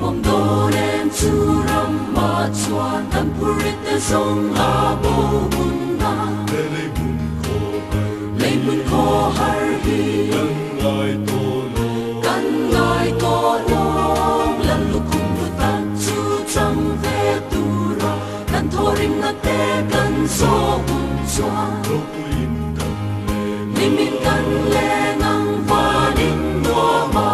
mong đô đen chu ram ma chuan tan purit te song a bo bun na lấy mun kho har hi kan ngai to long lan lu kum lu tan chu chang ve tu ra kan thorim na te kan so bun chuan limin kan le ngang vanin no ma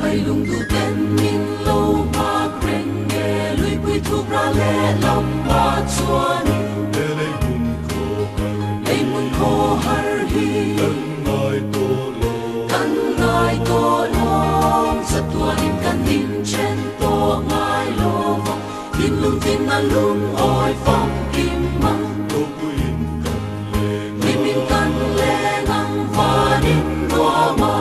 ngày lung du tên min lâu ba kren nghe lui bụi thuốc ra lẽ lòng ba chuan lấy mun khô har hi kan ngai to long sa tua lim kan nim chen to ngai lo tin lung tin na lung oi phong kim mang limin kan le ngang vanin no ma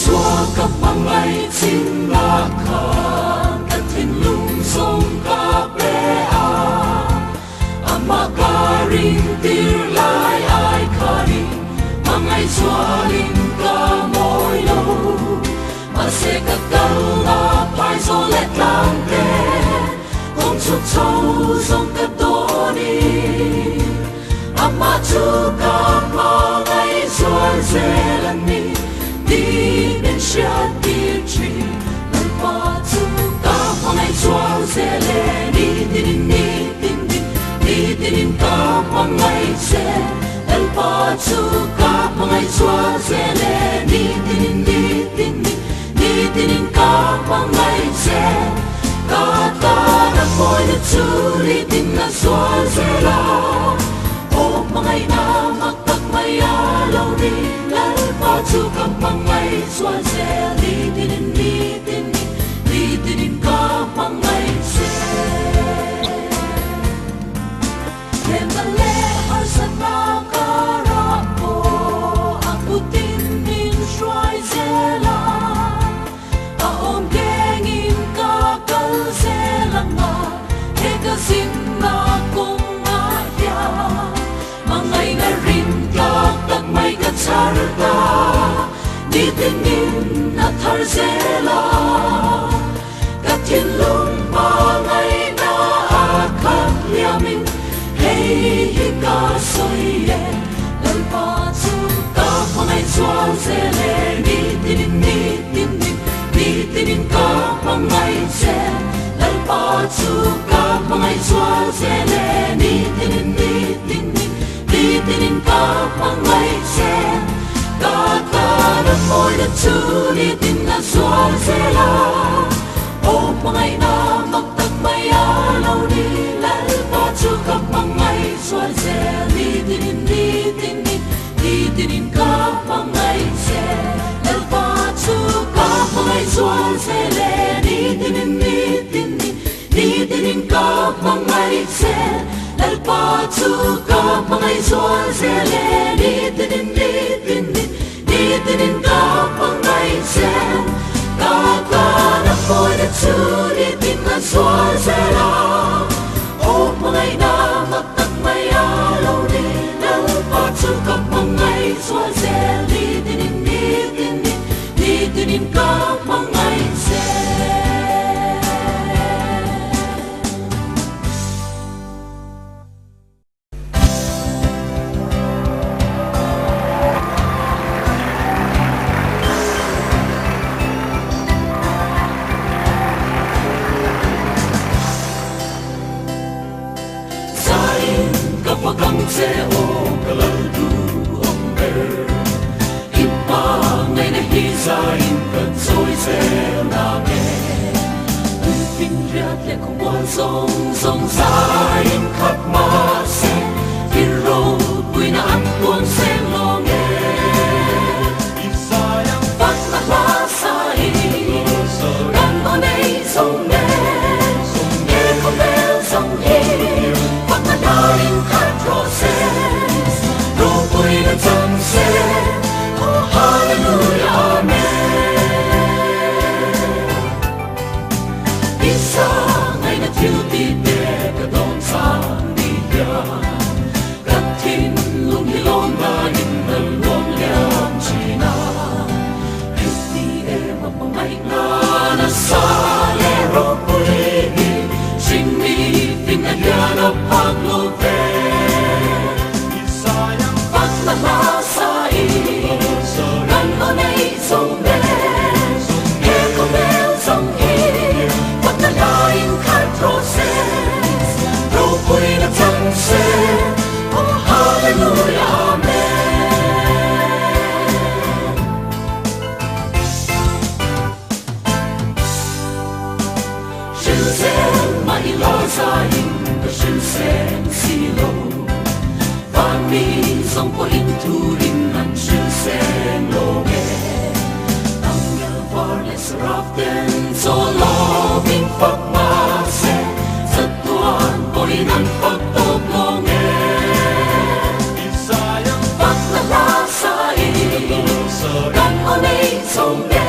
xóa các bằng ngày xin na khan các thiên lung sông ca bé ama karing tir lai ai karing mangai xóa linh ca môi lâu mà sẽ các câu na phải gió lệ lang te không chút sâu sông các đô đi ama chu ca mangai xóa sẽ lần đi đi bên xa địa chỉ lần qua chu ca mangai xóa sẽ lệ đi đi đi đi đi đi đi ca mangai sẽ lần qua chu ca mangai xóa sẽ lệ đi đi đi đi đi đi đi ca mangai sẽ ca ta đã coi được chu đi tin là xóa sẽ là ô mangai na mặc tắc mày à lâu đi lần qua chu ca mangai xóa sẽ đi đi đi đi đi đi đi đi ca mangai sẽ em đã lẽ ở sân ba ca ra po aku tin min xoay sẽ là ta ôm ghé in ca câu sẽ là mà he ca xin na cùng ya mangai na rin ka tak mai ka charta đi tin in na thar sẽ là các thiên lung ba ngày na khắc liamin hey ka soye lần qua chu ca mangai xóa sẽ lệ đi tin đi tin đi tin ca mangai sẽ lần qua chu ca mangai xóa sẽ lệ đi tin đi tin đi tin ca mangai sẽ môi đất chú đi tìm là xóa dễ la ô mà ngày na mặc tắc mây á lâu đi lẽ ba chú khắp bằng ngày xóa dễ đi tin đi tin đi đi tin khắp bằng ngày dễ lẽ ba chú khắp bằng ngày xóa dễ lẽ đi tin đi tin đi đi tin khắp bằng ngày dễ lẽ ba chú khắp bằng ngày xóa dễ lẽ đi tin đi tin đi đi tin khắp bằng ngày dễ ta đã coi đã chú đi tìm là xóa dễ la ô mà ngày na mặc tắc mây á lâu đi đâu ba chú khắp bằng ngày xóa dễ đi tin đi tin đi đi tin khắp bằng ngày dễ sẽ ô cả lâu du ông bè ít ba ngày nay đi ra in cơn dối sẽ là nghe kinh riết lệ không quan sông sông xa in khắp mà sẽ đi râu vui na ăn tuôn sẽ lo nghe phát na lá xa in gan ở đây sông nghe nghe không bèo sông in phát na đá in khát rồi sunset, oh hallelujah, amen. Isa ngày na thiếu ti te ka don sa ni ya, kat tin lung hi lon na in na lon liam china. Ti em ma mai na sa le ro pui ni, sing mi fin na ya na pag lo ve. La sa in gan ở đây sông đê nghe con bèo sông in bắt ta la in khai process đâu quên đã chẳng sẽ oh hallelujah amen sự sen mai lo sa in cái sự sen si lo mi sông có in thu in ăn sự sen lô nghe tăng nhớ vào lệ sraf ten so lo vinh phật ma se rất tuan có in ăn phật tốt lô nghe phật là la sa in gan ở đây sông nghe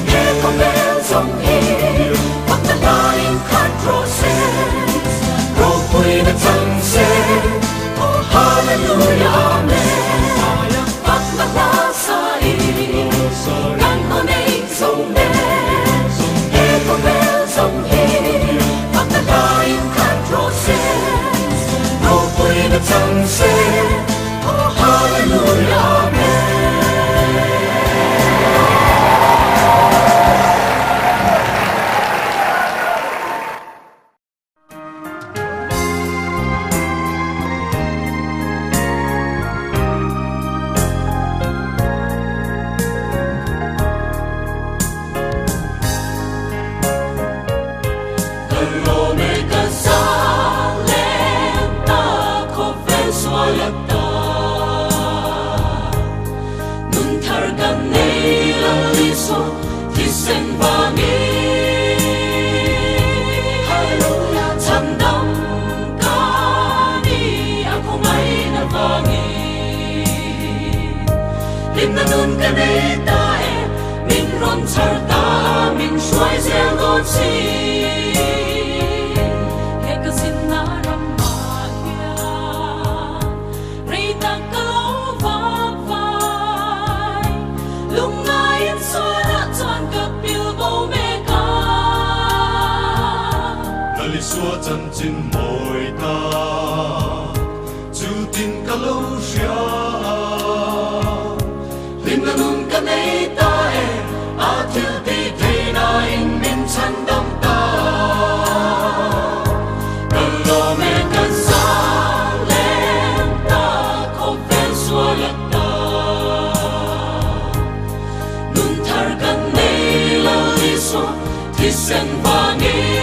nghe con bèo sông in phật là la in khát process rồi quên đã chẳng sẽ hallelujah amen phát la la sa in gan ở đây sông đê nghe con bèo sông in phát la la in khát process đâu quên đã chẳng sẽ oh hallelujah amen Lim na nun ka nei ta e min ron char ta min shuai zel gon si he ka sin na ram ma hia rei ta ka lo va vai lung ngai in so na chan ka pil bo me ka na li suo chan chin moi ta chu tin ka lo sia lim na nun ka nei ta e a thil ti thei na in min chan dam ta ka lo me ka sa lem ta ko ven suo la ta sen và nghe